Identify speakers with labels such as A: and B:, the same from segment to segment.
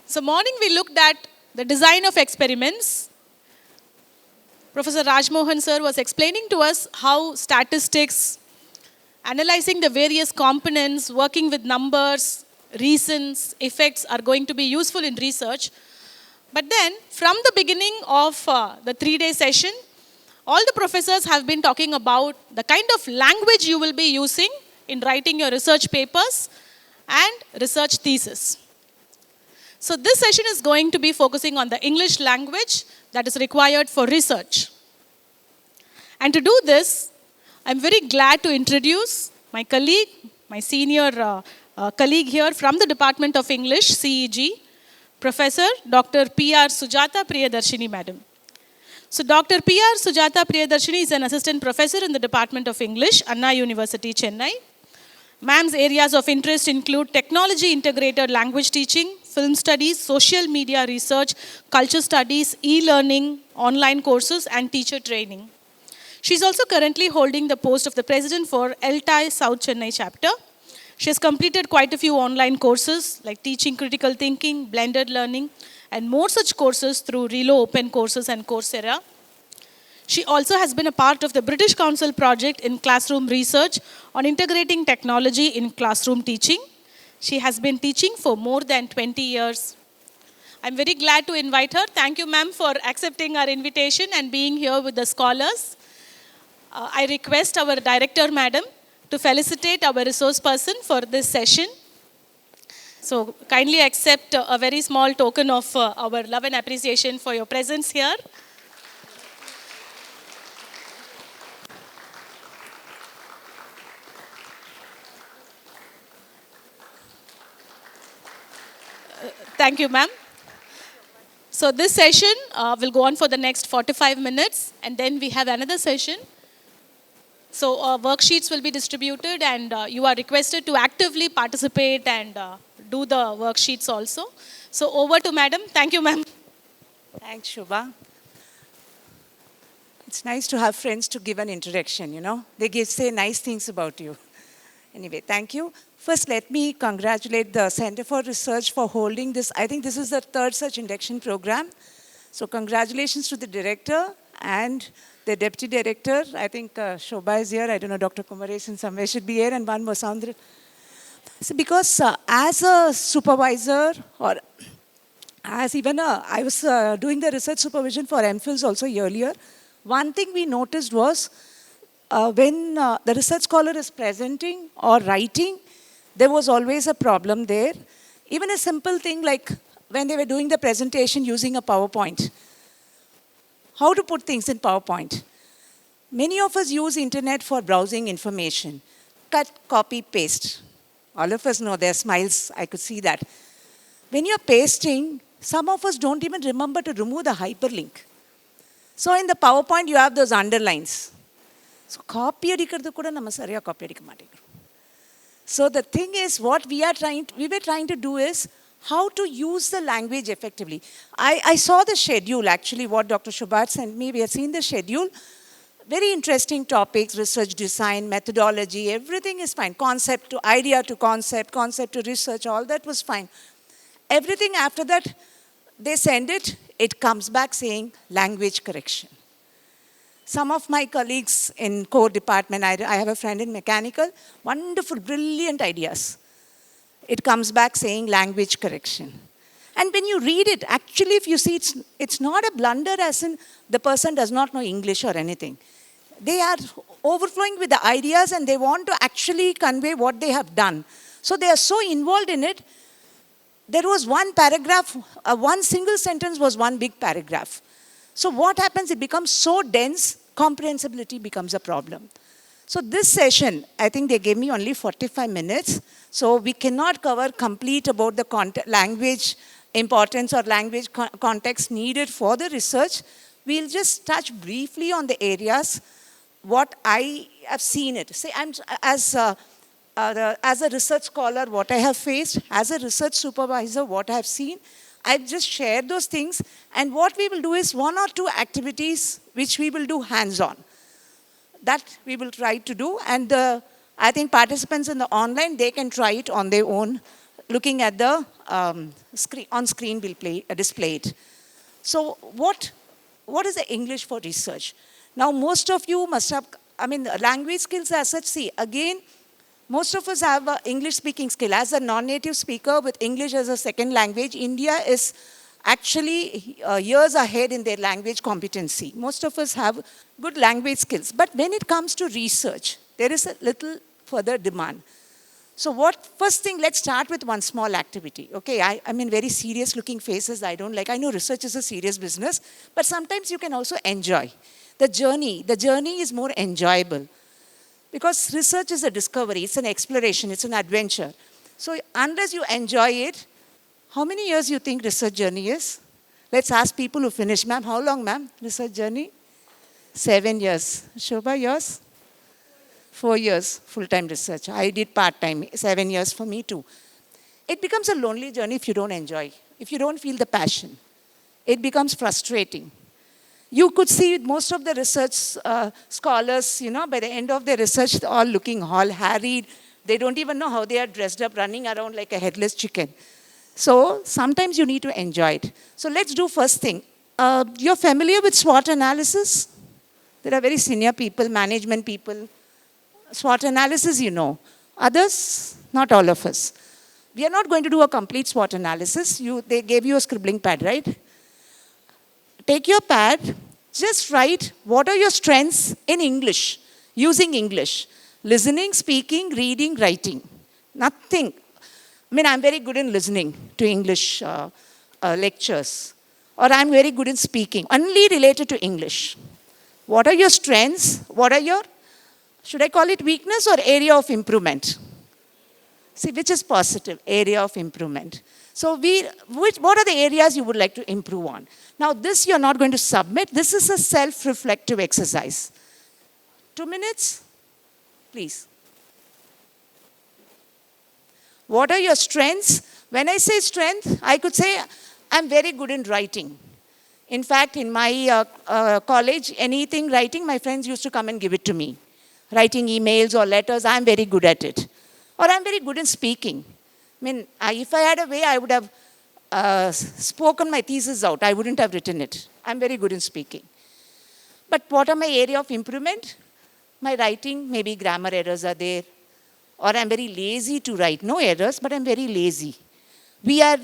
A: So morning we looked at the design of experiments. Professor Rajmohan sir was explaining to us how statistics, analyzing the various components, working with numbers, reasons, effects are going to be useful in research. But then, from the beginning of the 3-day session, all the professors have been talking about the kind of language you will be using in writing your research papers and research thesis. So this session is going to be focusing on the English language that is required for research. And to do this, I'm very glad to introduce my colleague, my senior colleague here from the Department of English, CEG, Professor Dr. P.R. Sujatha Priyadharshini, Madam. So Dr. P.R. Sujatha Priyadharshini is an assistant professor in the Department of English, Anna University, Chennai. Ma'am's areas of interest include technology integrated language teaching, film studies, social media research, culture studies, e-learning, online courses, and teacher training. She is also currently holding the post of the president for LTI South Chennai chapter. She has completed quite a few online courses like teaching critical thinking, blended learning, and more such courses through Relo Open Courses and Coursera. She also has been a part of the British Council project in classroom research on integrating technology in classroom teaching. She has been teaching for more than 20 years. I'm very glad to invite her. Thank you, ma'am, for accepting our invitation and being here with the scholars. I request our director, madam, to felicitate our resource person for this session. So kindly accept a very small token of our love and appreciation for your presence here. Thank you, ma'am. So this session will go on for the next 45 minutes, and then we have another session. So worksheets will be distributed, and you are requested to actively participate and do the worksheets also. So over to madam. Thank you, ma'am.
B: Thanks, Shubha. It's nice to have friends to give an introduction, you know. They say nice things about you. Anyway, thank you. First, let me congratulate the Center for Research for holding this. I think this is the third such induction program. So congratulations to the director and the deputy director. I think Shobha is here. I don't know, Dr. Kumaresan somewhere should be here, and one more Soundra. So because as a supervisor, or as even I was doing the research supervision for MPhils also earlier, one thing we noticed was when the research scholar is presenting or writing, there was always a problem there. Even a simple thing like when they were doing the presentation using a PowerPoint. How to put things in PowerPoint. Many of us use internet for browsing information. Cut, copy, paste. All of us know their smiles, I could see that. When you're pasting, some of us don't even remember to remove the hyperlink. So in the PowerPoint, you have those underlines. So copy edikadu kuda nama sariya copy edikka maatengrom. So the thing is, what we were trying to do is how to use the language effectively. I saw the schedule, actually, what Dr. Shubhat sent me. We have seen the schedule. Very interesting topics, research design, methodology, everything is fine. Concept to idea to concept to research, all that was fine. Everything after that, they send it, it comes back saying language correction. Some of my colleagues in core department, I have a friend in mechanical, wonderful, brilliant ideas. It comes back saying language correction. And when you read it, actually, if you see, it's not a blunder as in the person does not know English or anything. They are overflowing with the ideas and they want to actually convey what they have done. So they are so involved in it. There was one paragraph, one single sentence was one big paragraph. So what happens, it becomes so dense, comprehensibility becomes a problem. So this session, I think they gave me only 45 minutes. So we cannot cover complete about the language importance or language context needed for the research. We'll just touch briefly on the areas what I have seen it. Say, as a research scholar, what I have faced, as a research supervisor, what I have seen, I've just shared those things. And what we will do is 1 or 2 activities which we will do hands-on. That we will try to do. And I think participants in the online, they can try it on their own, looking at the on screen will display it. So what is the English for research? Now, most of you must have, language skills as such, see, again, most of us have English speaking skill. As a non-native speaker with English as a second language, India is actually years ahead in their language competency. Most of us have good language skills. But when it comes to research, there is a little further demand. So first thing, let's start with one small activity. Okay, I mean, very serious looking faces I don't like. I know research is a serious business, but sometimes you can also enjoy. The journey is more enjoyable. Because research is a discovery, it's an exploration, it's an adventure. So unless you enjoy it, how many years you think research journey is? Let's ask people who finish. Ma'am, how long, ma'am, research journey? 7 years. Shobha, yours? 4 years, full-time research. I did part-time, 7 years for me too. It becomes a lonely journey if you don't enjoy, if you don't feel the passion. It becomes frustrating. You could see most of the research scholars, by the end of their research, they're all looking all harried. They don't even know how they are dressed up, running around like a headless chicken. So sometimes you need to enjoy it. So let's do first thing. You're familiar with SWOT analysis? There are very senior people, management people. SWOT analysis, you know. Others, not all of us. We are not going to do a complete SWOT analysis. They gave you a scribbling pad, right? Take your pad, just write what are your strengths in English, using English. Listening, speaking, reading, writing. Nothing. I'm very good in listening to English lectures. Or I'm very good in speaking, only related to English. What are your strengths? What are your, should I call it weakness or area of improvement? See, which is positive? Area of improvement. So what are the areas you would like to improve on? Now this you're not going to submit. This is a self-reflective exercise. 2 minutes, please. What are your strengths? When I say strength, I could say I'm very good in writing. In fact, in my college, anything writing, my friends used to come and give it to me. Writing emails or letters, I'm very good at it. Or I'm very good in speaking. If I had a way, I would have spoken my thesis out. I wouldn't have written it. I'm very good in speaking. But what are my area of improvement? My writing, maybe grammar errors are there. Or I'm very lazy to write. No errors, but I'm very lazy. We are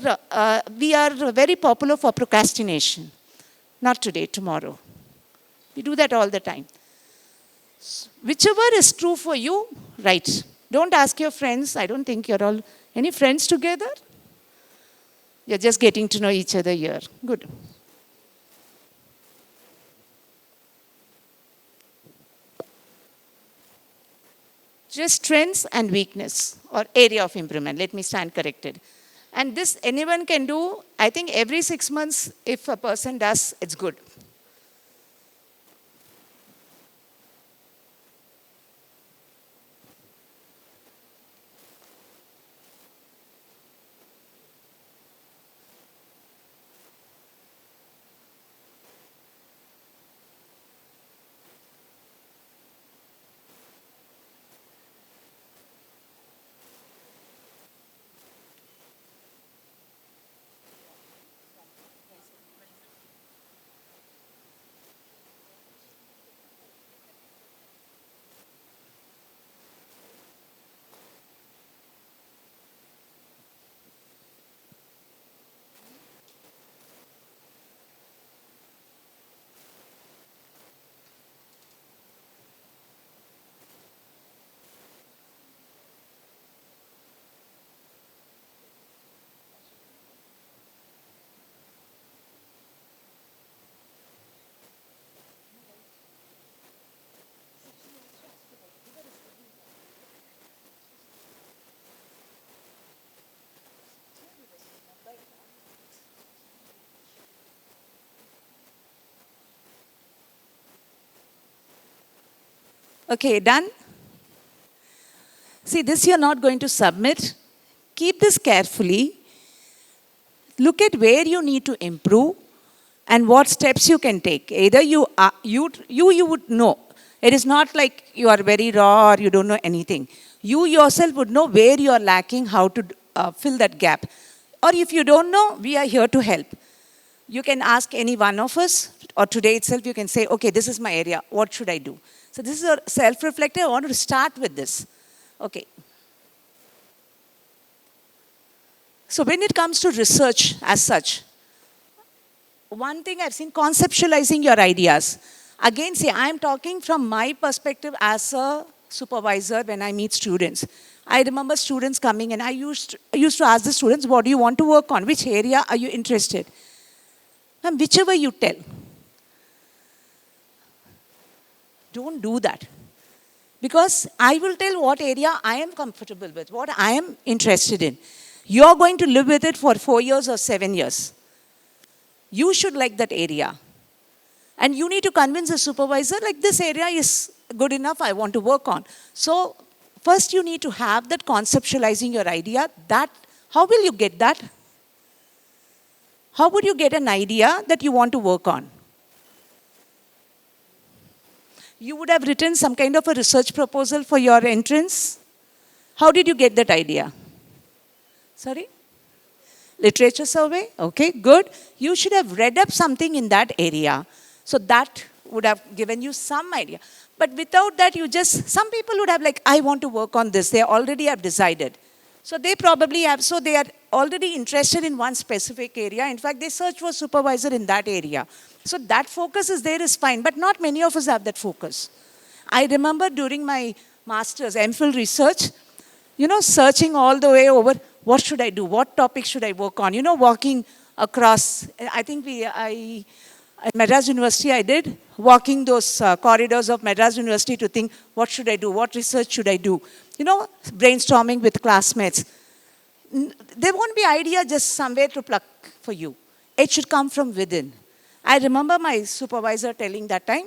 B: very popular for procrastination. Not today, tomorrow. We do that all the time. Whichever is true for you, write. Don't ask your friends. I don't think you're all... Any friends together? You're just getting to know each other here. Good. Just strengths and weakness or area of improvement. Let me stand corrected. And this anyone can do. I think every 6 months, if a person does, it's good. Okay, done? See, this you're not going to submit. Keep this carefully. Look at where you need to improve and what steps you can take. Either you would know. It is not like you are very raw or you don't know anything. You yourself would know where you are lacking, how to fill that gap. or if you don't know, we are here to help. You can ask any one of us, or today itself you can say, okay, this is my area, what should I do? So this is a self-reflective. I want to start with this. Okay. So when it comes to research as such, one thing I've seen, conceptualizing your ideas. Again, see, I'm talking from my perspective as a supervisor when I meet students. I remember students coming and I used to ask the students, what do you want to work on? Which area are you interested? And whichever you tell. Don't do that. Because I will tell what area I am comfortable with, what I am interested in. You're going to live with it for 4 years or 7 years. You should like that area. And you need to convince the supervisor, like this area is good enough, I want to work on. So first you need to have that conceptualizing your idea. That, how will you get that? How would you get an idea that you want to work on? You would have written some kind of a research proposal for your entrance. How did you get that idea? Sorry? Literature survey? Okay, good. You should have read up something in that area. So that would have given you some idea. But without that, some people would have like, I want to work on this. They already have decided. So they probably have, so they are already interested in one specific area. In fact, they search for supervisor in that area. So that focus is there is fine, but not many of us have that focus. I remember during my master's, MPhil research, searching all the way over, what should I do? What topic should I work on? Walking across, I think at Madras University I did, walking those corridors of Madras University to think, what should I do? What research should I do? Brainstorming with classmates. There won't be idea just somewhere to pluck for you. It should come from within. I remember my supervisor telling that time,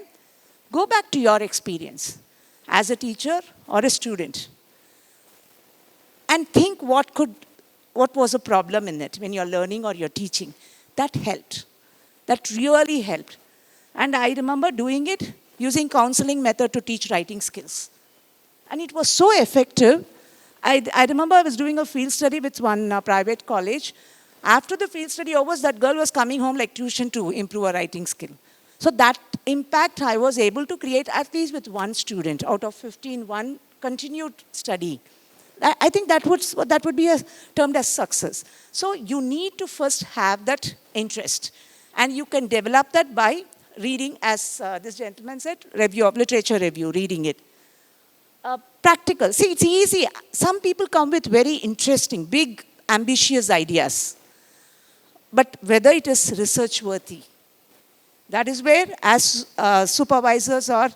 B: go back to your experience as a teacher or a student and think what was a problem in it when you're learning or you're teaching. That helped. That really helped. And I remember doing it using counseling method to teach writing skills. And it was so effective. I remember I was doing a field study with one private college. After the field study over, that girl was coming home like tuition to improve her writing skill. So that impact I was able to create at least with one student out of 15, one continued study. I think that would be termed as success. So you need to first have that interest. And you can develop that by reading, as this gentleman said, literature review, reading it. Practical. See, it's easy. Some people come with very interesting, big, ambitious ideas. But whether it is research worthy, that is where, as supervisors or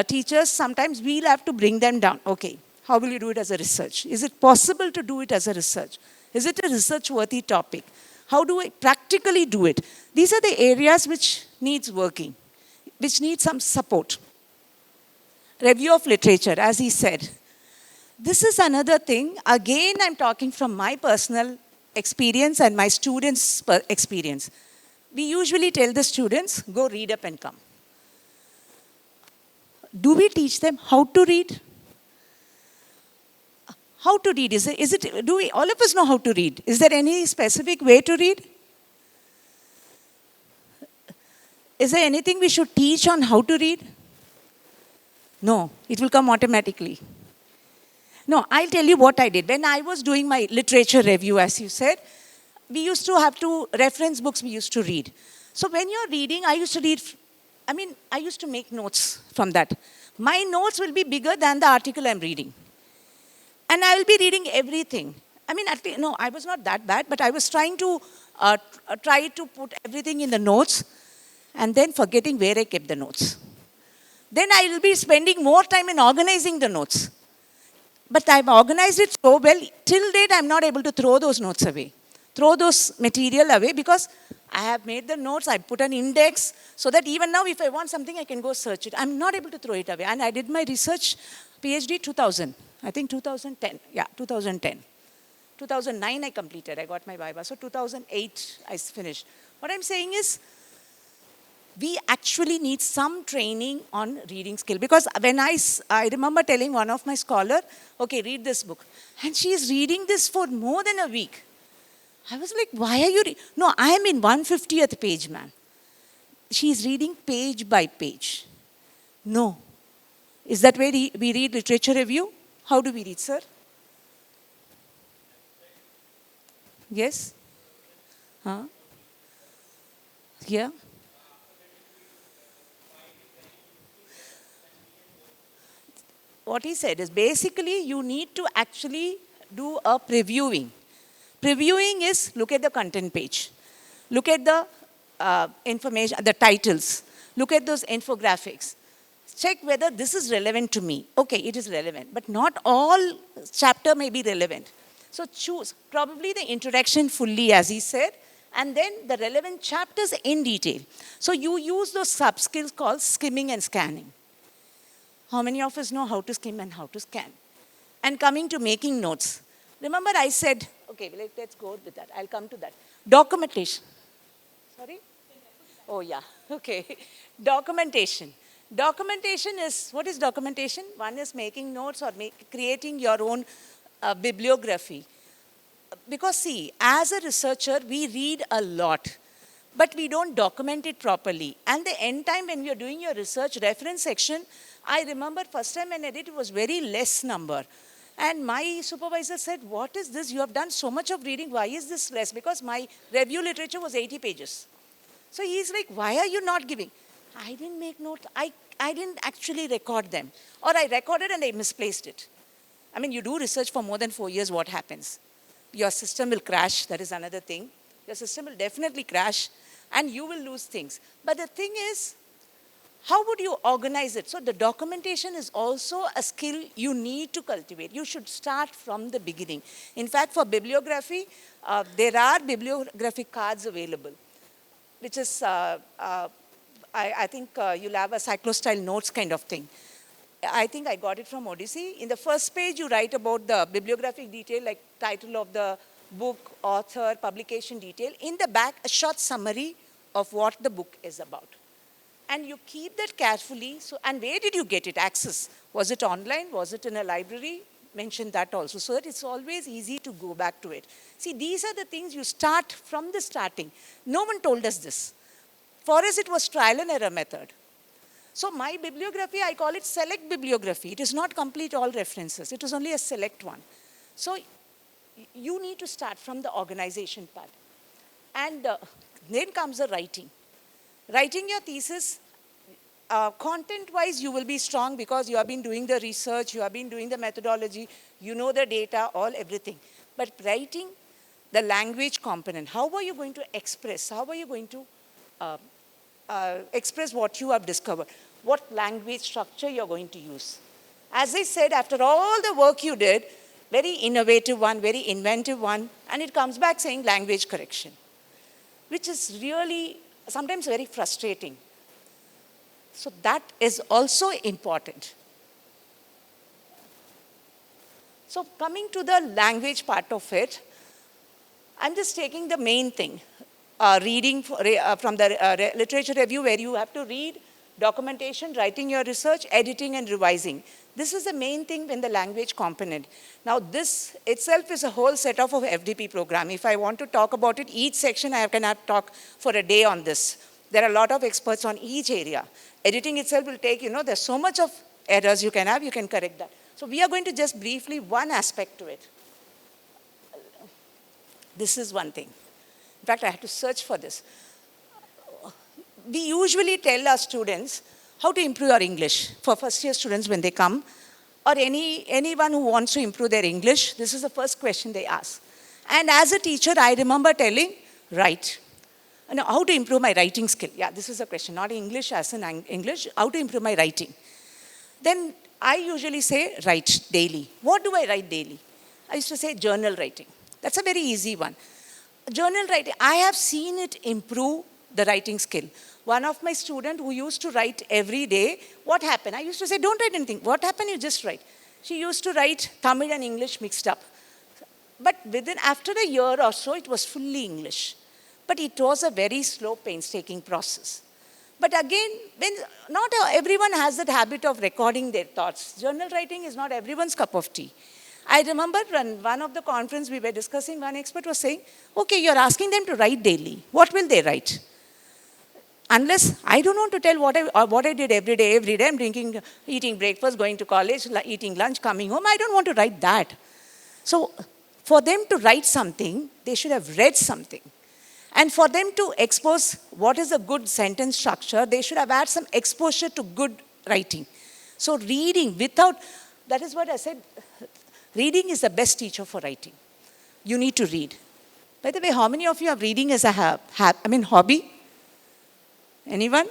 B: teachers, sometimes we'll have to bring them down. Okay, how will you do it as a research? Is it possible to do it as a research? Is it a research-worthy topic? How do I practically do it? These are the areas which needs working, which need some support. Review of literature, as he said. This is another thing. Again, I'm talking from my personal experience and my students' experience. We usually tell the students, go read up and come. Do we teach them how to read? How to read? Do we, all of us know how to read? Is there any specific way to read? Is there anything we should teach on how to read? No, it will come automatically. No, I'll tell you what I did. When I was doing my literature review, as you said, we used to have to reference books we used to read. So when you're reading, I used to make notes from that. My notes will be bigger than the article I'm reading. And I will be reading everything. I was not that bad, but I was trying to put everything in the notes and then forgetting where I kept the notes. Then I will be spending more time in organizing the notes. But I've organized it so well, till date I'm not able to throw those notes away. Throw those material away because I have made the notes, I put an index so that even now if I want something I can go search it. I'm not able to throw it away. And I did my research PhD 2000. I think 2010. Yeah, 2010. 2009 I completed. I got my Viva. So 2008 I finished. What I'm saying is, we actually need some training on reading skill. Because when I remember telling one of my scholar, okay, read this book. And she is reading this for more than a week. I was like, why are you? No, I am in 150th page, ma'am. She's reading page by page. No. Is that where we read literature review? How do we read, sir? Yes? Huh? Yeah? What he said is basically you need to actually do a previewing. Previewing is look at the content page. Look at the information, the titles. Look at those infographics. Check whether this is relevant to me. Okay, it is relevant, but not all chapter may be relevant. So choose probably the introduction fully, as he said, and then the relevant chapters in detail. So you use those sub-skills called skimming and scanning. How many of us know how to skim and how to scan? And coming to making notes. Remember I said, okay, let's go with that. I'll come to that. Documentation. Sorry? Oh, yeah. Okay. Documentation. Documentation is, what is documentation? One is making notes or creating your own bibliography. Because see, as a researcher, we read a lot, but we don't document it properly. And the end time when you're doing your research reference section, I remember first time when I did, it was very less number. And my supervisor said, what is this? You have done so much of reading. Why is this less? Because my review literature was 80 pages. So he's like, why are you not giving? I didn't make notes. I didn't actually record them. Or I recorded and I misplaced it. I mean, you do research for more than 4 years, what happens? Your system will crash. That is another thing. Your system will definitely crash and you will lose things. But the thing is, how would you organize it? So the documentation is also a skill you need to cultivate. You should start from the beginning. In fact, for bibliography, there are bibliographic cards available, which is, I think you'll have a cyclostyle notes kind of thing. I think I got it from Odyssey. In the first page, you write about the bibliographic detail, like title of the book, author, publication detail. In the back, a short summary of what the book is about. And you keep that carefully. So, and where did you get it? Access. Was it online? Was it in a library? Mention that also. So that it's always easy to go back to it. See, these are the things you start from the starting. No one told us this. For us, it was trial and error method. So my bibliography, I call it select bibliography. It is not complete all references. It is only a select one. So you need to start from the organization part. And then comes the writing. Writing your thesis, content-wise, you will be strong because you have been doing the research, you have been doing the methodology, you know the data, everything. But writing, the language component, how are you going to express? How are you going to express what you have discovered? What language structure you're going to use? As I said, after all the work you did, very innovative one, very inventive one, and it comes back saying language correction, which is really sometimes very frustrating. So that is also important. So coming to the language part of it, I'm just taking the main thing. Reading from the literature review where you have to read, documentation, writing your research, editing and revising. This is the main thing in the language component. Now this itself is a whole set of FDP program. If I want to talk about it, each section I cannot talk for a day on this. There are a lot of experts on each area. Editing itself will take, there's so much of errors you can have, you can correct that. So we are going to just briefly one aspect to it. This is one thing. In fact, I had to search for this. We usually tell our students how to improve your English. For first year students when they come, or anyone who wants to improve their English, this is the first question they ask. And as a teacher, I remember telling, write. Now, how to improve my writing skill? Yeah, this is a question, not English as in English, how to improve my writing. Then I usually say, write daily. What do I write daily? I used to say journal writing. That's a very easy one. Journal writing, I have seen it improve the writing skill. One of my students who used to write every day, what happened? I used to say, don't write anything. What happened? You just write. She used to write Tamil and English mixed up. But after a year or so, it was fully English. But it was a very slow, painstaking process. But again, not everyone has that habit of recording their thoughts. Journal writing is not everyone's cup of tea. I remember when one of the conference we were discussing, one expert was saying, okay, you're asking them to write daily. What will they write? Unless I don't want to tell what I did every day. Every day I'm drinking, eating breakfast, going to college, eating lunch, coming home. I don't want to write that. So for them to write something, they should have read something. And for them to expose what is a good sentence structure, they should have had some exposure to good writing. So reading without, that is what I said, reading is the best teacher for writing. You need to read. By the way, how many of you have reading as a hobby? Anyone?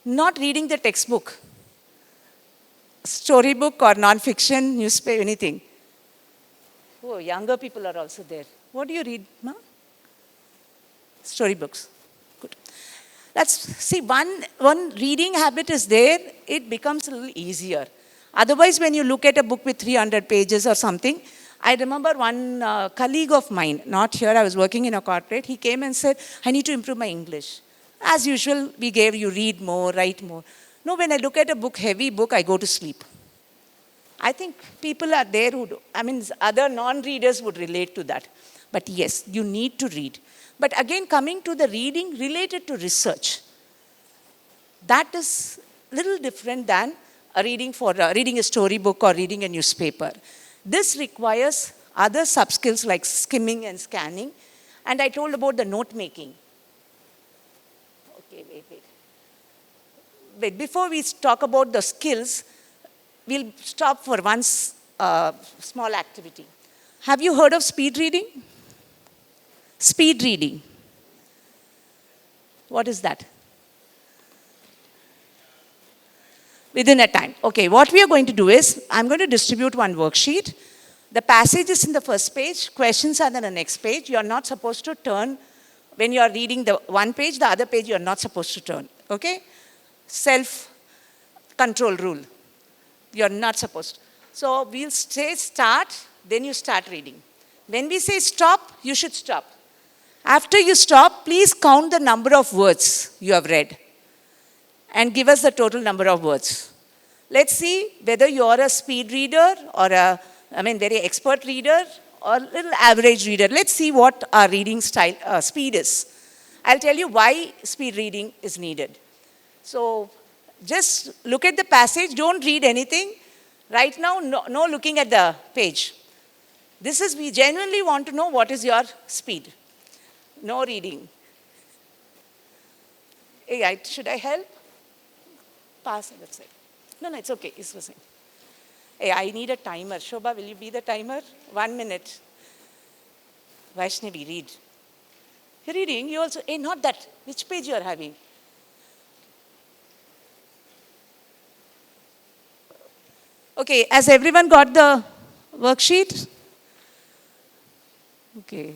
B: Not reading the textbook, storybook or non-fiction, newspaper, anything. Oh, younger people are also there. What do you read, ma? Storybooks. Good. Let's see, one reading habit is there, it becomes a little easier. Otherwise, when you look at a book with 300 pages or something, I remember one colleague of mine, not here, I was working in a corporate, he came and said, I need to improve my English. As usual, we gave you read more, write more. No, when I look at a book, heavy book, I go to sleep. I think people are there who do, other non-readers would relate to that. But yes, you need to read. But again, coming to the reading related to research, that is a little different than reading a storybook or reading a newspaper. This requires other sub-skills like skimming and scanning. And I told about the note-making. Okay, wait. Before we talk about the skills, we'll stop for one small activity. Have you heard of speed reading? Speed reading. What is that? Within a time. Okay, what we are going to do is, I'm going to distribute one worksheet. The passage is in the first page, questions are in the next page. You are not supposed to turn, when you are reading the one page, the other page you are not supposed to turn. Okay? Self-control rule. You are not supposed to. So we'll say start, then you start reading. When we say stop, you should stop. After you stop, please count the number of words you have read and give us the total number of words. Let's see whether you're a speed reader or very expert reader or a little average reader. Let's see what our reading style, speed is. I'll tell you why speed reading is needed. So just look at the passage, don't read anything. Right now, no looking at the page. We genuinely want to know what is your speed. No reading. Hey, should I help? Pass on that side. No, it's okay. It's the same. Hey, I need a timer. Shobha, will you be the timer? 1 minute. Vaishnavi, read. You're reading. You also, not that. Which page you are having? Okay, has everyone got the worksheet? Okay.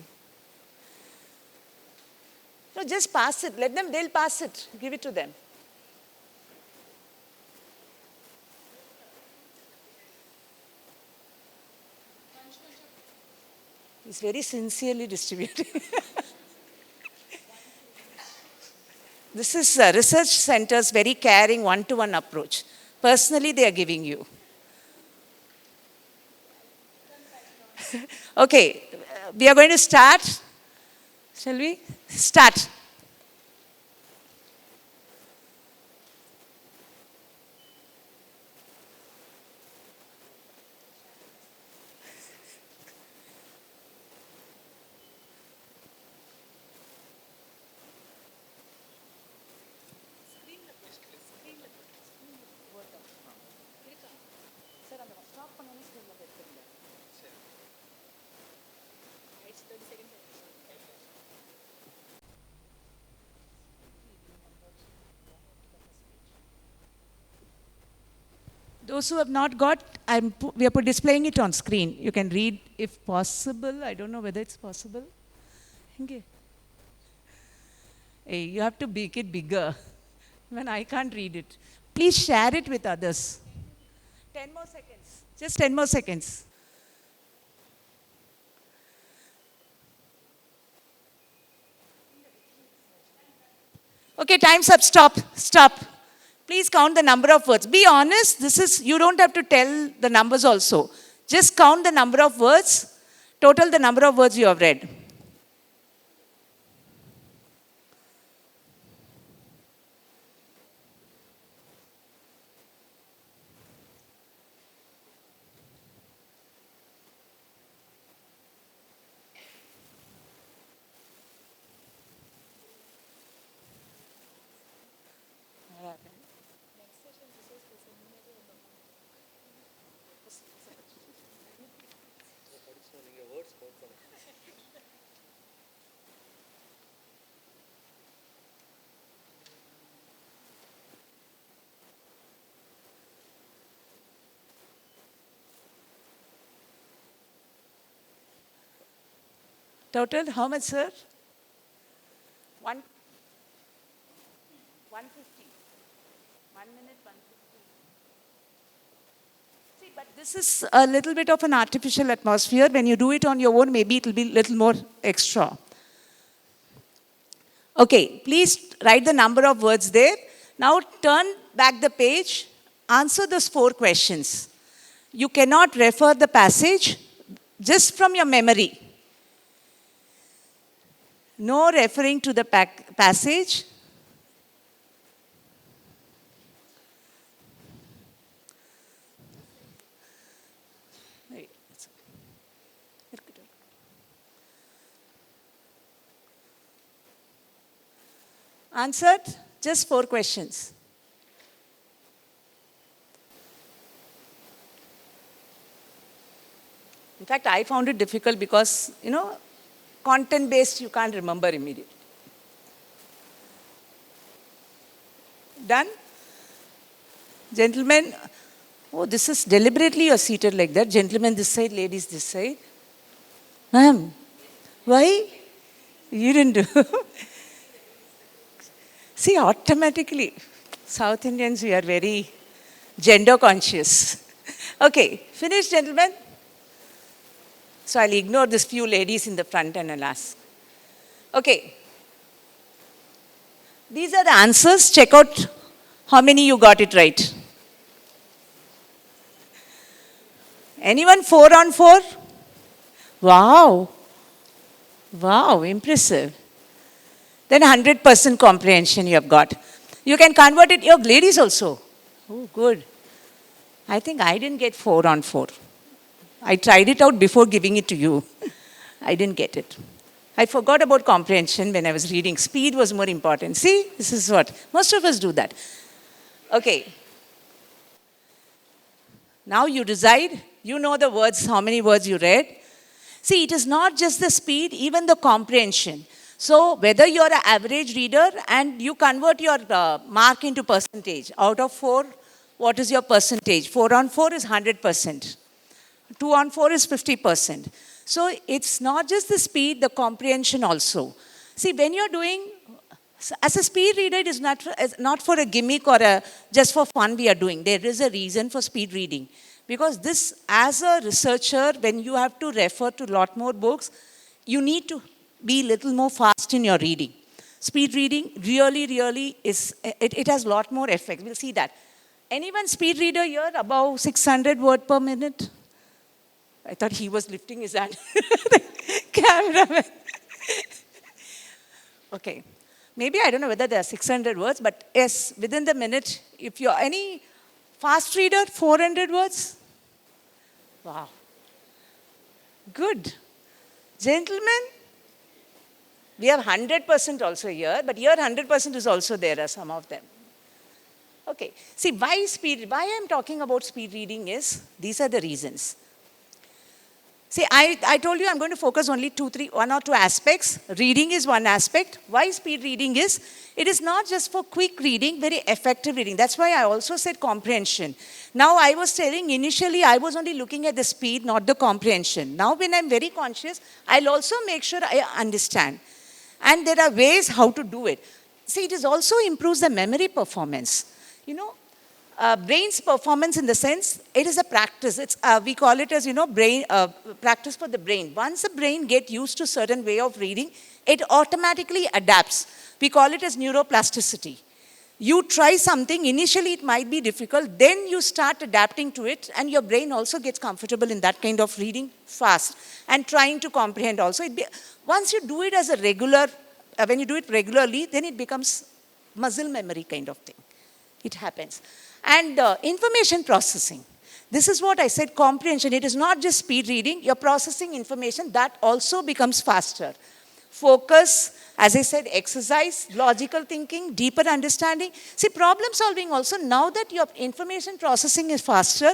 B: No, just pass it. They'll pass it. Give it to them. It's very sincerely distributed. This is research centers very caring one-to-one approach. Personally, they are giving you. Okay, we are going to start. Shall we? Start. Those who have not got, we are displaying it on screen. You can read if possible. I don't know whether it's possible. Okay. Hey, you have to make it bigger. When I can't read it. Please share it with others. 10 more seconds. Just 10 more seconds. Okay, time's up. Stop. Please count the number of words. Be honest, you don't have to tell the numbers also. Just count the number of words, total the number of words you have read. Total, how much, sir? 150. 1 minute, 150. See, but this is a little bit of an artificial atmosphere. When you do it on your own, maybe it will be a little more extra. Okay, please write the number of words there. Now turn back the page. Answer those 4 questions. You cannot refer the passage just from your memory. No referring to the passage. Answered just 4 questions. In fact, I found it difficult because, content-based, you can't remember immediately. Done? Gentlemen, oh, this is deliberately you're seated like that. Gentlemen this side, ladies this side. Ma'am, why? You didn't do. See, automatically, South Indians, we are very gender conscious. Okay, finished, gentlemen? So I'll ignore these few ladies in the front and I'll ask. Okay. These are the answers. Check out how many you got it right. Anyone 4 on 4? Wow. Wow, impressive. Then 100% comprehension you have got. You can convert it, your ladies also. Oh, good. I think I didn't get 4 on 4. I tried it out before giving it to you. I didn't get it. I forgot about comprehension when I was reading. Speed was more important. See, this is what. Most of us do that. Okay. Now you decide. You know the words, how many words you read. See, it is not just the speed, even the comprehension. So whether you're an average reader and you convert your mark into percentage. Out of 4, what is your percentage? 4 on 4 is 100%. 2 on 4 is 50%. So it's not just the speed, the comprehension also. See, when you're doing, as a speed reader, it is not for a gimmick or just for fun we are doing. There is a reason for speed reading. Because this, as a researcher, when you have to refer to a lot more books, you need to be a little more fast in your reading. Speed reading really is, it has a lot more effect. We'll see that. Anyone speed reader here above 600 word per minute? I thought he was lifting his hand. Cameraman. Okay. Maybe, I don't know whether there are 600 words, but yes, within the minute, if you're any fast reader, 400 words? Wow. Good. Gentlemen, we have 100% also here, but here 100% is also there, some of them. Okay. See, why I'm talking about speed reading is, these are the reasons. See, I told you I'm going to focus only 1 or 2 aspects. Reading is one aspect. Why speed reading is, it is not just for quick reading, very effective reading. That's why I also said comprehension. Now I was telling, initially I was only looking at the speed, not the comprehension. Now when I'm very conscious, I'll also make sure I understand. And there are ways how to do it. See, it is also improves the memory performance. Brain's performance in the sense, it is a practice. We call it as, brain practice for the brain. Once the brain gets used to a certain way of reading, it automatically adapts. We call it as neuroplasticity. You try something, initially it might be difficult, then you start adapting to it, and your brain also gets comfortable in that kind of reading fast and trying to comprehend also. Once you do it as a regular, when you do it regularly, then it becomes muscle memory kind of thing. It happens. And information processing. This is what I said, comprehension. It is not just speed reading, you're processing information, that also becomes faster. Focus, as I said, exercise, logical thinking, deeper understanding. See, problem solving also, now that your information processing is faster,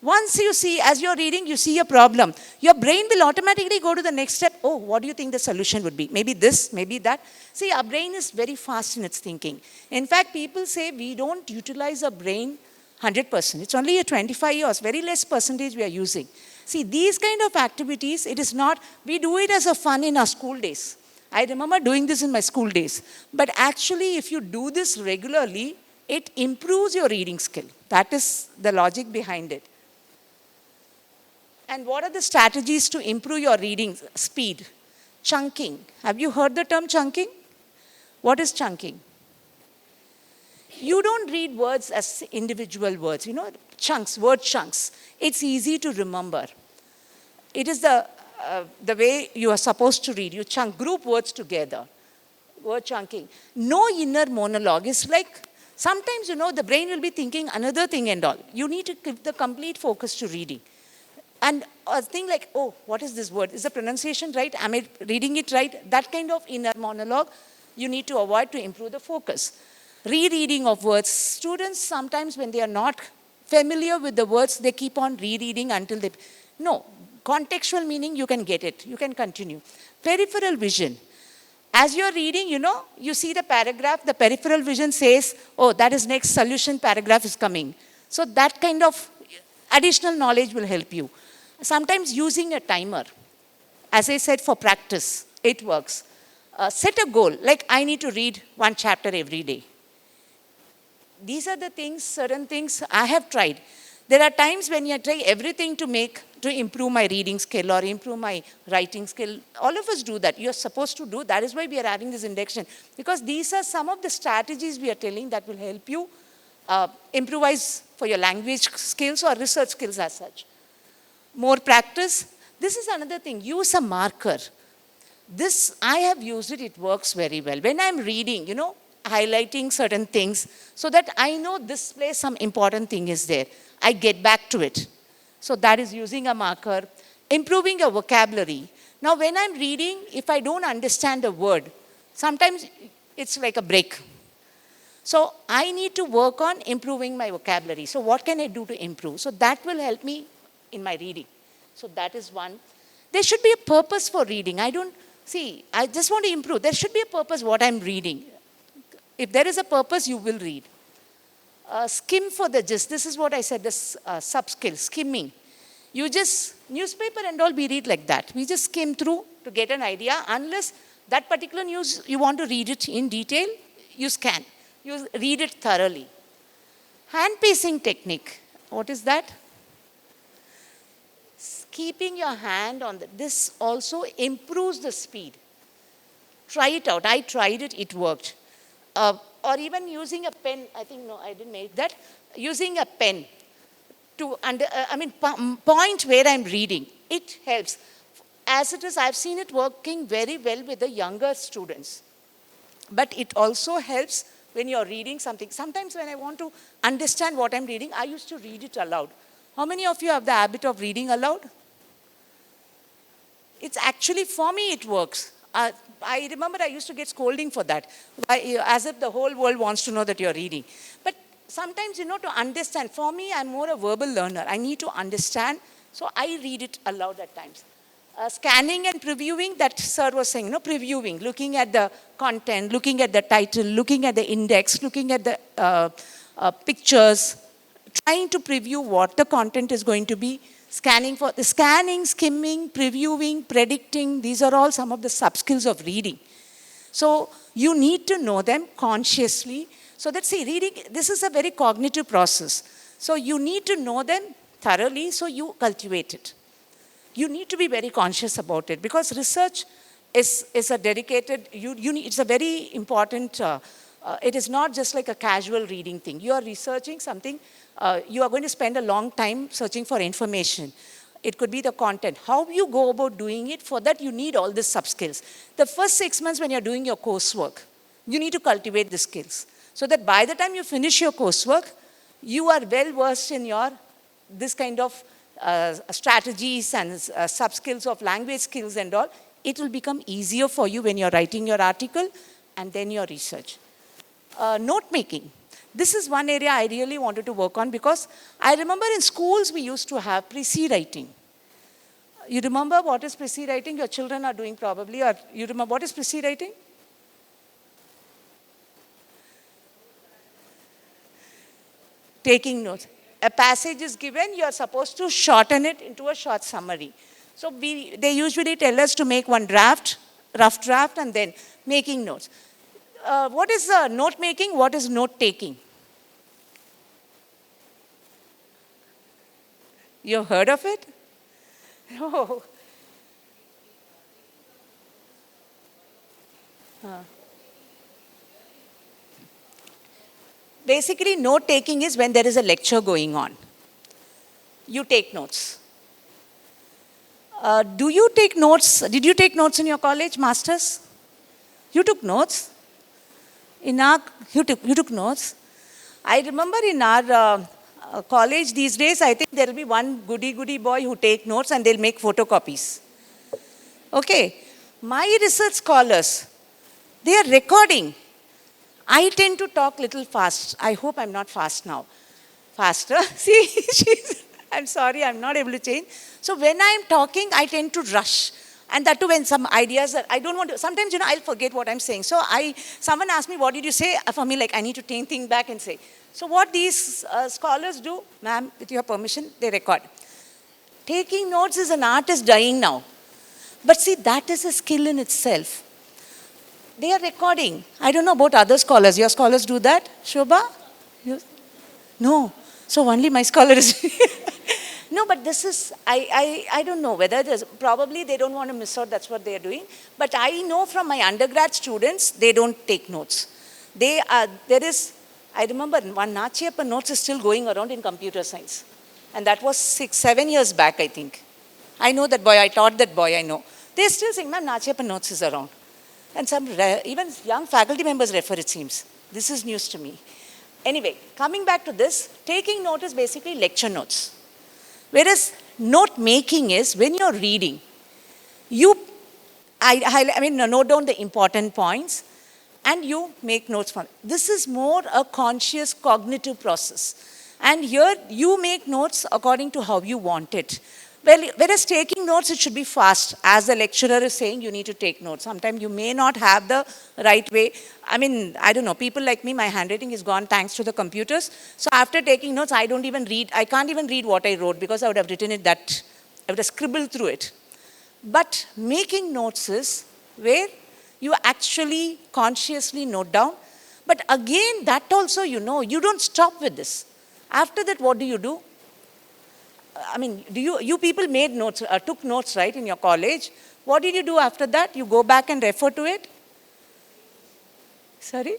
B: once you see, as you're reading, you see a problem, your brain will automatically go to the next step. Oh, what do you think the solution would be? Maybe this, maybe that. See, our brain is very fast in its thinking. In fact, people say we don't utilize our brain 100%. It's only a 25 years, very less percentage we are using. See, these kind of activities, it is not, we do it as a fun in our school days. I remember doing this in my school days. But actually, if you do this regularly, it improves your reading skill. That is the logic behind it. And what are the strategies to improve your reading speed? Chunking. Have you heard the term chunking? What is chunking? You don't read words as individual words, chunks, word chunks. It's easy to remember. It is the way you are supposed to read. You chunk, group words together. Word chunking. No inner monologue. It's like, sometimes, the brain will be thinking another thing and all. You need to give the complete focus to reading. And a thing like, oh, what is this word? Is the pronunciation right? Am I reading it right? That kind of inner monologue you need to avoid to improve the focus. Rereading of words. Students sometimes when they are not familiar with the words, they keep on rereading until they... No, contextual meaning, you can get it. You can continue. Peripheral vision. As you're reading, you see the paragraph, the peripheral vision says, oh, that is next solution paragraph is coming. So that kind of additional knowledge will help you. Sometimes using a timer. As I said, for practice, it works. Set a goal, like I need to read one chapter every day. These are the things, certain things I have tried. There are times when I try everything to improve my reading skill or improve my writing skill. All of us do that. You're supposed to do. That is why we are having this induction. Because these are some of the strategies we are telling that will help you improvise for your language skills or research skills as such. More practice. This is another thing. Use a marker. This, I have used it. It works very well. When I'm reading, highlighting certain things so that I know this place some important thing is there. I get back to it. So that is using a marker. Improving a vocabulary. Now when I'm reading, if I don't understand a word, sometimes it's like a break. So I need to work on improving my vocabulary. So what can I do to improve? So that will help me in my reading. So that is one. There should be a purpose for reading. I just want to improve. There should be a purpose what I'm reading. If there is a purpose, you will read. Skim for the gist. This is what I said, this sub-skill, skimming. You just, newspaper and all, we read like that. We just skim through to get an idea. Unless that particular news, you want to read it in detail, you scan. You read it thoroughly. Hand pacing technique. What is that? Keeping your hand on this also improves the speed. Try it out. I tried it, it worked. Or even using a pen, I think, no, I didn't make that. Using a pen to, point where I'm reading. It helps. As it is, I've seen it working very well with the younger students. But it also helps when you're reading something. Sometimes when I want to understand what I'm reading, I used to read it aloud. How many of you have the habit of reading aloud? It's actually, for me, it works. I remember I used to get scolding for that, as if the whole world wants to know that you're reading. But sometimes, to understand, for me, I'm more a verbal learner. I need to understand, so I read it aloud at times. Scanning and previewing, that sir was saying, previewing, looking at the content, looking at the title, looking at the index, looking at the pictures, trying to preview what the content is going to be. Scanning, skimming, previewing, predicting, these are all some of the sub-skills of reading. So you need to know them consciously. So that, reading, this is a very cognitive process. So you need to know them thoroughly, so you cultivate it. You need to be very conscious about it, because research is a dedicated, it's a very important It is not just like a casual reading thing. You are researching something, you are going to spend a long time searching for information. It could be the content. How you go about doing it, for that you need all these sub-skills. The first 6 months when you're doing your coursework, you need to cultivate the skills. So that by the time you finish your coursework, you are well versed in this kind of strategies and sub-skills of language skills and all. It will become easier for you when you're writing your article and then your research. Note making. This is one area I really wanted to work on, because I remember in schools we used to have précis writing. You remember what is précis writing? Your children are doing probably, or you remember what is précis writing? Taking notes. A passage is given, you are supposed to shorten it into a short summary. So they usually tell us to make one draft, rough draft, and then making notes. What is note making? What is note taking? You've heard of it? No. Basically, note taking is when there is a lecture going on. You take notes. Do you take notes? Did you take notes in your college, masters? You took notes? You took notes? I remember in our college these days, I think there will be one goody boy who take notes and they'll make photocopies. Okay. My research scholars, they are recording. I tend to talk little fast. I hope I'm not fast now. Faster. See, I'm sorry, I'm not able to change. So when I'm talking, I tend to rush. And that too when some ideas that I don't want to, sometimes, I'll forget what I'm saying. So someone asked me, what did you say? For me, like, I need to think back and say. So what these scholars do, ma'am, with your permission, they record. Taking notes is an art is dying now. But see, that is a skill in itself. They are recording. I don't know about other scholars. Your scholars do that, Shobha? No. So only my scholar is. No, but this is, I don't know whether there's, probably they don't want to miss out, that's what they're doing. But I know from my undergrad students, they don't take notes. I remember one Nachiyappa notes is still going around in computer science. And that was 6-7 years back, I think. I know that boy, I taught that boy, I know. They're still saying, ma'am, Nachiyappa notes is around. And some, even young faculty members refer, it seems. This is news to me. Anyway, coming back to this, taking note is basically lecture notes. Whereas note making is when you're reading, note down the important points and you make notes from it. This is more a conscious cognitive process. And here you make notes according to how you want it. Well, whereas taking notes, it should be fast. As the lecturer is saying, you need to take notes. Sometimes you may not have the right way. I don't know, people like me, my handwriting is gone thanks to the computers. So after taking notes, I can't even read what I wrote because I would have written it I would have scribbled through it. But making notes is where you actually consciously note down. But again, that also you don't stop with this. After that, what do you do? You people made notes, took notes, right, in your college. What did you do after that? You go back and refer to it? Sorry?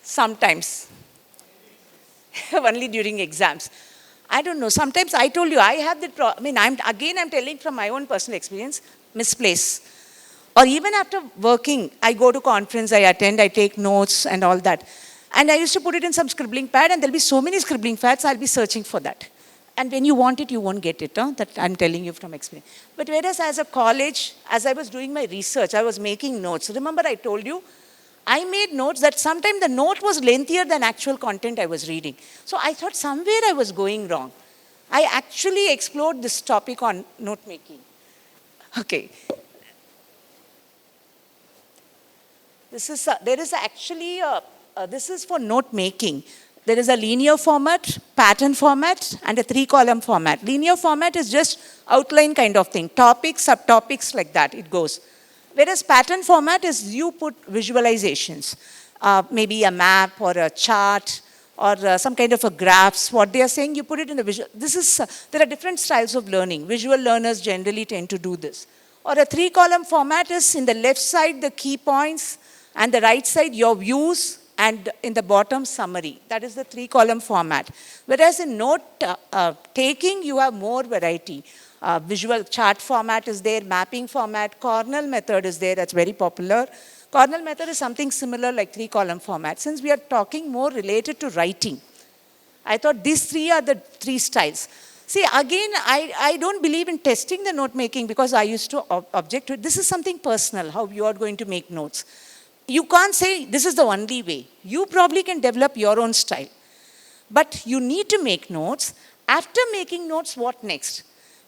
B: Sometimes. Only during exams. I don't know. Sometimes I told you, I have that I'm telling from my own personal experience, misplace. Or even after working, I go to conference, I attend, I take notes and all that. And I used to put it in some scribbling pad and there'll be so many scribbling pads, I'll be searching for that. And when you want it, you won't get it. That I'm telling you from experience. But whereas as a college, as I was doing my research, I was making notes. Remember I told you, I made notes that sometimes the note was lengthier than actual content I was reading. So I thought somewhere I was going wrong. I actually explored this topic on note making. Okay. This is for note making. There is a linear format, pattern format, and a 3-column format. Linear format is just outline kind of thing. Topics, subtopics, like that, it goes. Whereas pattern format is you put visualizations. Maybe a map or a chart or some kind of a graphs. What they are saying, you put it in the visual. There are different styles of learning. Visual learners generally tend to do this. Or a 3-column format is in the left side, the key points, And the right side, your views, and in the bottom, summary. That is the 3-column format. Whereas in note taking, you have more variety. Visual chart format is there, mapping format, Cornell method is there, that's very popular. Cornell method is something similar like 3-column format. Since we are talking more related to writing, I thought these 3 are the 3 styles. See, again, I don't believe in testing the note making because I used to object to it. This is something personal, how you are going to make notes. You can't say this is the only way. You probably can develop your own style. But you need to make notes. After making notes, what next?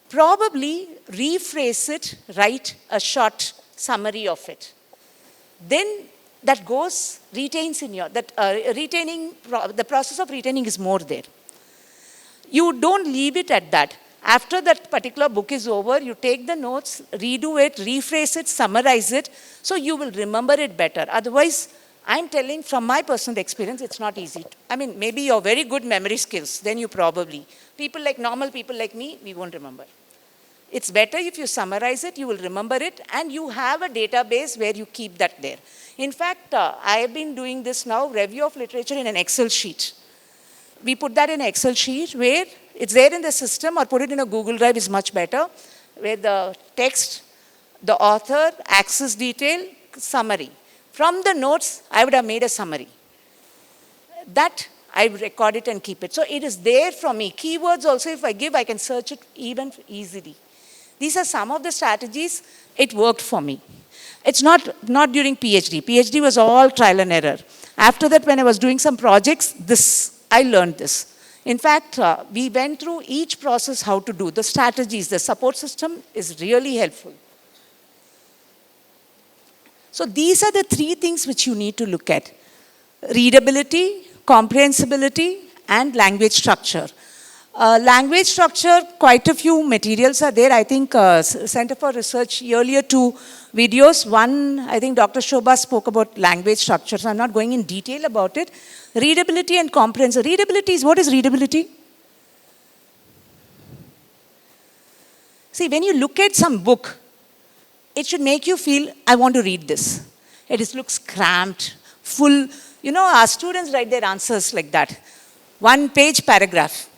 B: Probably rephrase it, write a short summary of it. Then that goes, retains in your, the process of retaining is more there. You don't leave it at that. After that particular book is over, you take the notes, redo it, rephrase it, summarize it, so you will remember it better. Otherwise, I'm telling from my personal experience, it's not easy. I mean, maybe you're very good memory skills, then you probably. Normal people like me, we won't remember. It's better if you summarize it, you will remember it, and you have a database where you keep that there. In fact, I have been doing this now, review of literature in an Excel sheet. We put that in an Excel sheet where it's there in the system, or put it in a Google Drive is much better, where the text, the author, access detail, summary. From the notes, I would have made a summary. That I record it and keep it. So it is there for me. Keywords also, if I give, I can search it even easily. These are some of the strategies. It worked for me. It's not during PhD. PhD was all trial and error. After that, when I was doing some projects, I learned this. In fact, we went through each process how to do. The strategies, the support system is really helpful. So these are the 3 things which you need to look at. Readability, comprehensibility, and language structure. Language structure, quite a few materials are there. I think Center for Research, earlier 2 videos. One, I think Dr. Shobha spoke about language structure, so I'm not going in detail about it. Readability and comprehensive. Readability is, what is readability? See, when you look at some book, it should make you feel, I want to read this. It looks cramped, full. You know, our students write their answers like that. 1-page paragraph.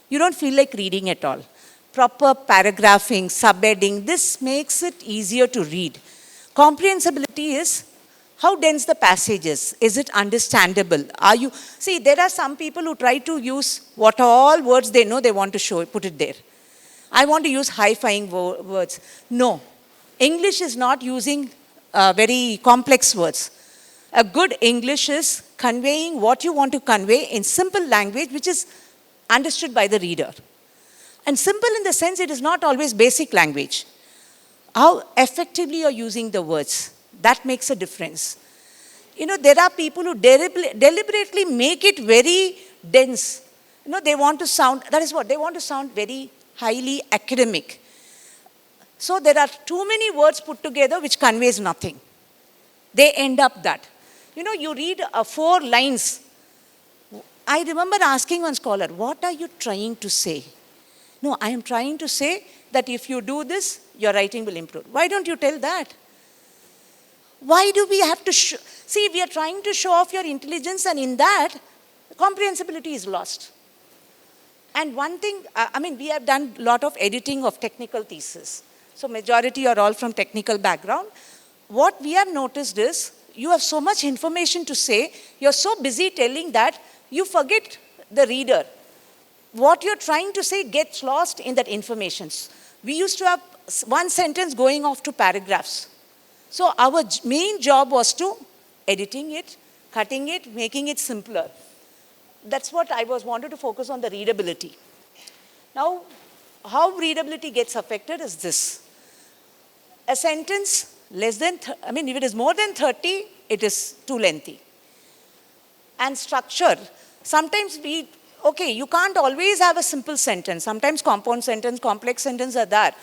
B: You don't feel like reading at all. Proper paragraphing, subheading, this makes it easier to read. Comprehensibility is how dense the passage is. Is it understandable? See, there are some people who try to use what all words they know they want to put it there. I want to use high-flying words. No. English is not using very complex words. A good English is conveying what you want to convey in simple language, which is understood by the reader. And simple in the sense it is not always basic language. How effectively you're using the words, that makes a difference. You know, there are people who deliberately make it very dense. You know, they want to sound, that is what, they want to sound very highly academic. So there are too many words put together which conveys nothing. They end up that. You know, you read 4 lines. I remember asking one scholar, what are you trying to say? No, I am trying to say that if you do this, your writing will improve. Why don't you tell that? Why do we have to see, we are trying to show off your intelligence, and in that, comprehensibility is lost. And one thing, I mean, we have done a lot of editing of technical thesis. So majority are all from technical background. What we have noticed is, you have so much information to say, you're so busy telling that, you forget the reader. What you're trying to say gets lost in that information. We used to have one sentence going off to paragraphs. So our main job was to editing it, cutting it, making it simpler. That's what I wanted to focus on, the readability. Now, how readability gets affected is this. A sentence less than, if it is more than 30, it is too lengthy. And structure, sometimes you can't always have a simple sentence. Sometimes compound sentence, complex sentence are there.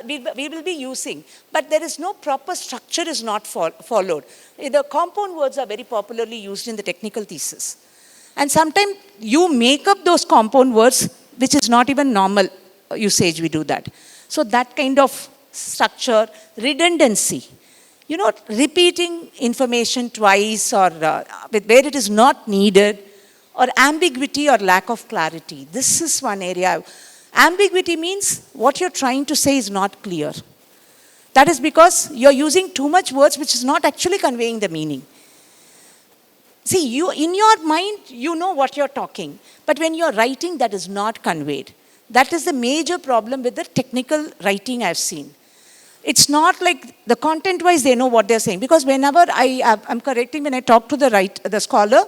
B: We will be using, but there is no proper structure is not followed. The compound words are very popularly used in the technical thesis. And sometimes you make up those compound words, which is not even normal usage, we do that. So that kind of structure, redundancy. repeating information twice or where it is not needed, or ambiguity or lack of clarity. This is one area. Ambiguity means what you're trying to say is not clear. That is because you're using too much words which is not actually conveying the meaning. See, you in your mind, you know what you're talking. But when you're writing, that is not conveyed. That is the major problem with the technical writing I've seen. It's not like the content-wise, they know what they're saying. Because whenever I'm correcting, when I talk to the scholar,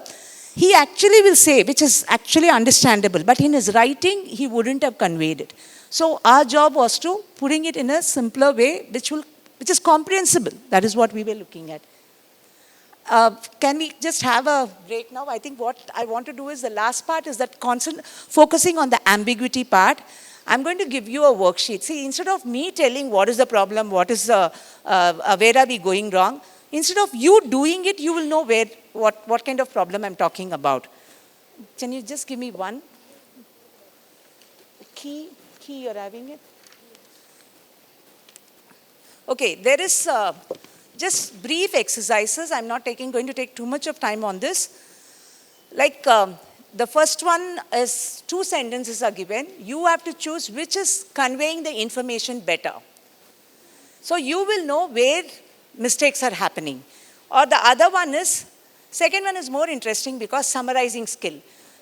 B: he actually will say, which is actually understandable. But in his writing, he wouldn't have conveyed it. So our job was to putting it in a simpler way, which is comprehensible. That is what we were looking at. Can we just have a break now? I think what I want to do is the last part is that focusing on the ambiguity part. I'm going to give you a worksheet. See, instead of me telling what is the problem, where are we going wrong, instead of you doing it, you will know what kind of problem I'm talking about. Can you just give me one? Key, you're having it? Okay, there is just brief exercises. I'm not going to take too much of time on this. Like the first one is 2 sentences are given. You have to choose which is conveying the information better. So you will know where mistakes are happening. Or the other one is, second one is more interesting because summarizing skill.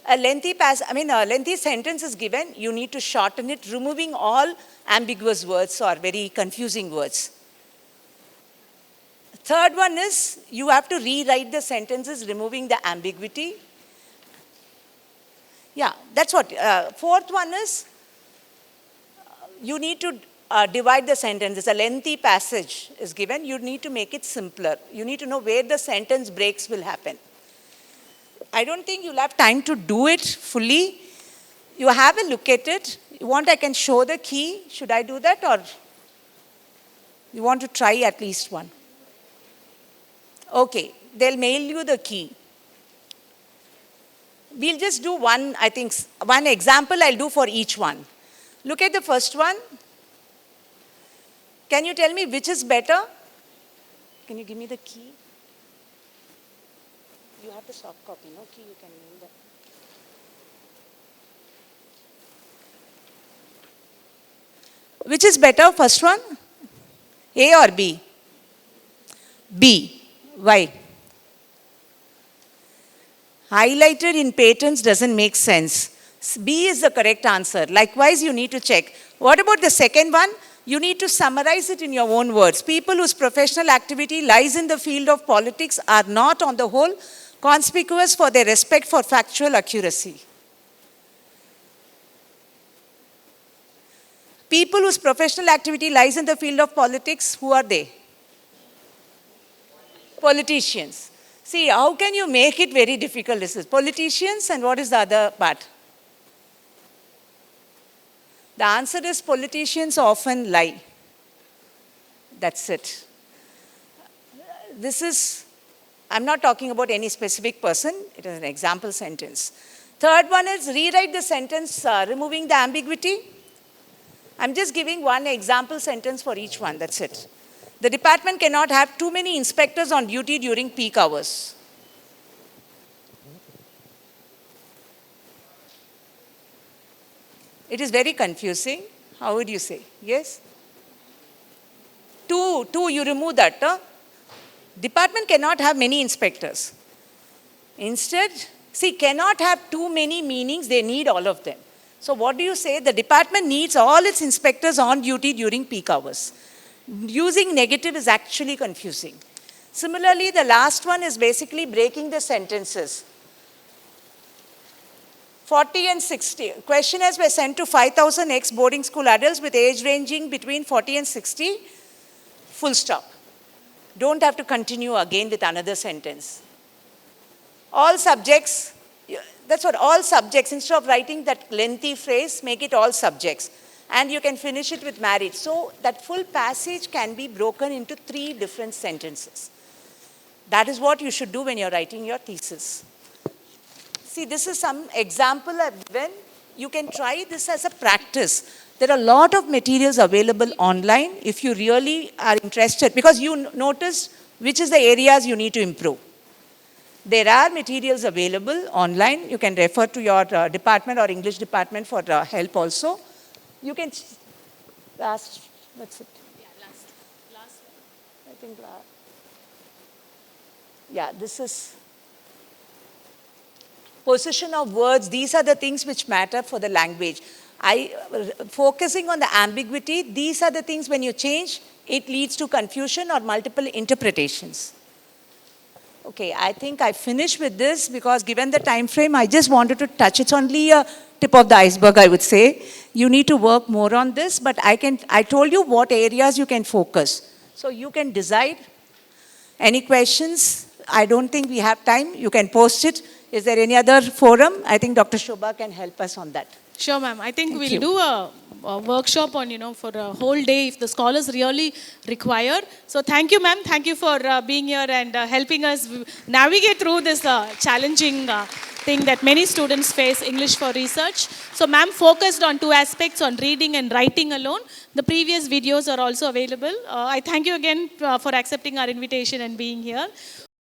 B: A lengthy sentence is given. You need to shorten it, removing all ambiguous words or very confusing words. Third one is you have to rewrite the sentences, removing the ambiguity. Yeah, that's what. Fourth one is you need to divide the sentences. A lengthy passage is given. You need to make it simpler. You need to know where the sentence breaks will happen. I don't think you'll have time to do it fully. You have a look at it. You want I can show the key. Should I do that or you want to try at least one? Okay, they'll mail you the key. We'll just do one example I'll do for each one. Look at the first one. Can you tell me which is better? Can you give me the key? You have the soft copy, no key, you can mail that. Which is better, first one? A or B? B. Why? Highlighted in patents doesn't make sense. B is the correct answer. Likewise, you need to check. What about the second one? You need to summarize it in your own words. People whose professional activity lies in the field of politics are not, on the whole, conspicuous for their respect for factual accuracy. People whose professional activity lies in the field of politics, who are they? Politicians. See, how can you make it very difficult? This is politicians, and what is the other part? The answer is politicians often lie. That's it. This is, I'm not talking about any specific person. It is an example sentence. Third one is rewrite the sentence, removing the ambiguity. I'm just giving one example sentence for each one. That's it. The department cannot have too many inspectors on duty during peak hours. It is very confusing. How would you say? Yes? Two, you remove that. Huh? Department cannot have many inspectors. Instead, see, cannot have too many meanings. They need all of them. So what do you say? The department needs all its inspectors on duty during peak hours. Using negative is actually confusing. Similarly, the last one is basically breaking the sentences. 40 and 60. Questionnaires were sent to 5,000 ex-boarding school adults with age ranging between 40 and 60. Full stop. Don't have to continue again with another sentence. All subjects, that's what all subjects, instead of writing that lengthy phrase, make it all subjects. And you can finish it with married. So that full passage can be broken into 3 different sentences. That is what you should do when you're writing your thesis. See, this is some example I've given. You can try this as a practice. There are a lot of materials available online if you really are interested, because you notice which is the areas you need to improve. There are materials available online. You can refer to your department or English department for help also. You can, last, what's it?
A: Yeah, last.
B: I think, yeah, this is position of words. These are the things which matter for the language. Focusing on the ambiguity, these are the things when you change, it leads to confusion or multiple interpretations. Okay, I think I finished with this because given the time frame, I just wanted to touch. It's only a tip of the iceberg, I would say. You need to work more on this, but I told you what areas you can focus. So you can decide. Any questions? I don't think we have time. You can post it. Is there any other forum? I think Dr. Shobha can help us on that.
A: Sure, ma'am. I think
B: Thank
A: we'll
B: you.
A: do a workshop on, for a whole day if the scholars really require. So thank you, ma'am. Thank you for being here and helping us navigate through this challenging thing that many students face, English for research. So ma'am focused on two aspects, on reading and writing alone. The previous videos are also available. I thank you again for accepting our invitation and being here.